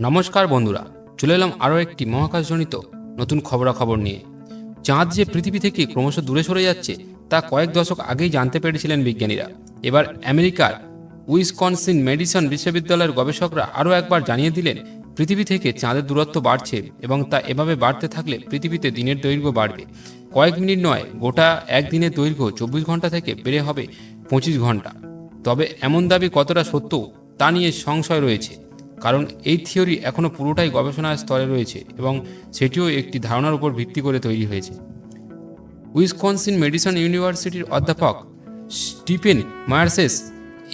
নমস্কার বন্ধুরা, চলে এলাম আরও একটি মহাকাশজনিত নতুন খবরাখবর নিয়ে। চাঁদ যে পৃথিবী থেকে ক্রমশ দূরে সরে যাচ্ছে তা কয়েক দশক আগেই জানতে পেরেছিলেন বিজ্ঞানীরা। এবার আমেরিকার উইসকনসিন মেডিসন বিশ্ববিদ্যালয়ের গবেষকরা আরও একবার জানিয়ে দিলেন পৃথিবী থেকে চাঁদের দূরত্ব বাড়ছে এবং তা এভাবে বাড়তে থাকলে পৃথিবীতে দিনের দৈর্ঘ্য বাড়বে। কয়েক মিনিট নয়, গোটা একদিনের দৈর্ঘ্য 24 ঘন্টা থেকে বেড়ে হবে 25 ঘন্টা। তবে এমন দাবি কতটা সত্য তা নিয়ে সংশয় রয়েছে, কারণ এই থিওরি এখনও পুরোটাই গবেষণার স্তরে রয়েছে এবং সেটিও একটি ধারণার উপর ভিত্তি করে তৈরি হয়েছে। উইসকনসিন মেডিসন ইউনিভার্সিটির অধ্যাপক স্টিফেন মায়ার্সেস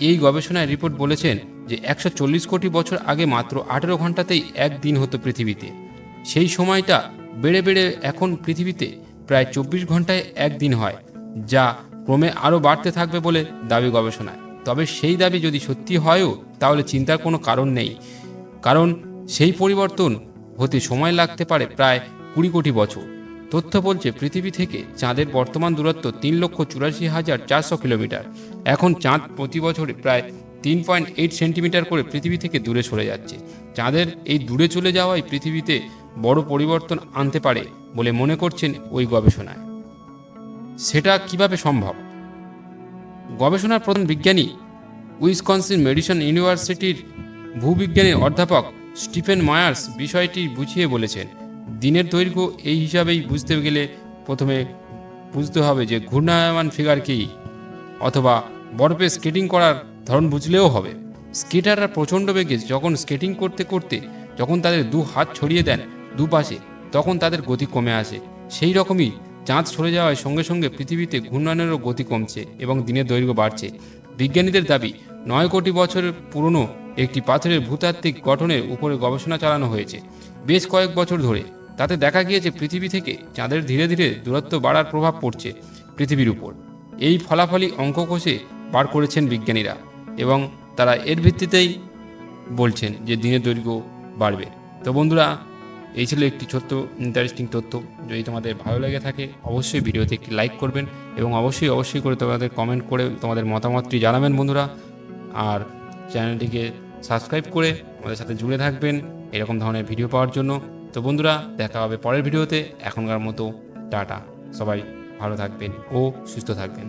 এই গবেষণায় রিপোর্ট বলেছেন যে 140 কোটি বছর আগে মাত্র 18 ঘন্টাতেই এক দিন হতো পৃথিবীতে। সেই সময়টা বেড়ে বেড়ে এখন পৃথিবীতে প্রায় 24 ঘন্টায় এক দিন হয়, যা ক্রমে আরও বাড়তে থাকবে বলে দাবি গবেষণায়। তবে সেই দাবি যদি সত্যি হয়ও তাহলে চিন্তার কোনো কারণ নেই, কারণ সেই পরিবর্তন হতে সময় লাগতে পারে প্রায় 20 কোটি বছর। তথ্য বলছে পৃথিবী থেকে চাঁদের বর্তমান দূরত্ব 3,84,400 কিলোমিটার। এখন চাঁদ প্রতি বছরে প্রায় 3.8 সেন্টিমিটার করে পৃথিবী থেকে দূরে সরে যাচ্ছে। চাঁদের এই দূরে চলে যাওয়াই পৃথিবীতে বড় পরিবর্তন আনতে পারে বলে মনে করছেন ওই গবেষণায়। সেটা কিভাবে সম্ভব? গবেষণার প্রধান বিজ্ঞানী উইসকনসিন মেডিসন ইউনিভার্সিটির ভূবিজ্ঞানের অধ্যাপক স্টিফেন মায়ার্স বিষয়টি বুঝিয়ে বলেছেন, দিনের দৈর্ঘ্য এই হিসাবেই বুঝতে গেলে প্রথমে বুঝতে হবে যে ঘূর্ণায়মান ফিগার কী, অথবা বরফে স্কেটিং করার ধরন বুঝলেও হবে। স্কেটাররা প্রচণ্ড বেগে যখন স্কেটিং করতে করতে যখন তাদের দু হাত ছড়িয়ে দেন দুপাশে, তখন তাদের গতি কমে আসে। সেই রকমই চাঁদ সরে যাওয়ার সঙ্গে সঙ্গে পৃথিবীতে ঘূর্ণায়নেরও গতি কমছে এবং দিনের দৈর্ঘ্য বাড়ছে। বিজ্ঞানীদের দাবি 9 কোটি বছরের পুরনো একটি পাথরের ভূতাত্ত্বিক গঠনের উপরে গবেষণা চালানো হয়েছে বেশ কয়েক বছর ধরে। তাতে দেখা গিয়েছে পৃথিবী থেকে চাঁদের ধীরে ধীরে দূরত্ব বাড়ার প্রভাব পড়ছে পৃথিবীর উপর। এই ফলাফলই অঙ্ক কষে বার করেছেন বিজ্ঞানীরা এবং তারা এর ভিত্তিতেই বলছেন যে দিনের দৈর্ঘ্য বাড়বে। তো বন্ধুরা, এই ছিল একটি ছোট্ট ইন্টারেস্টিং তথ্য। যদি তোমাদের ভালো লেগে থাকে অবশ্যই ভিডিওতে একটি লাইক করবেন এবং অবশ্যই করে তোমাদের কমেন্ট করে তোমাদের মতামতটি জানাবেন বন্ধুরা। আর চ্যানেলটিকে সাবস্ক্রাইব করে আমাদের সাথে জুড়ে থাকবেন এরকম ধরনের ভিডিও পাওয়ার জন্য। তো বন্ধুরা, দেখা হবে পরের ভিডিওতে। এখনকার মতো টাটা, সবাই ভালো থাকবেন ও সুস্থ থাকবেন।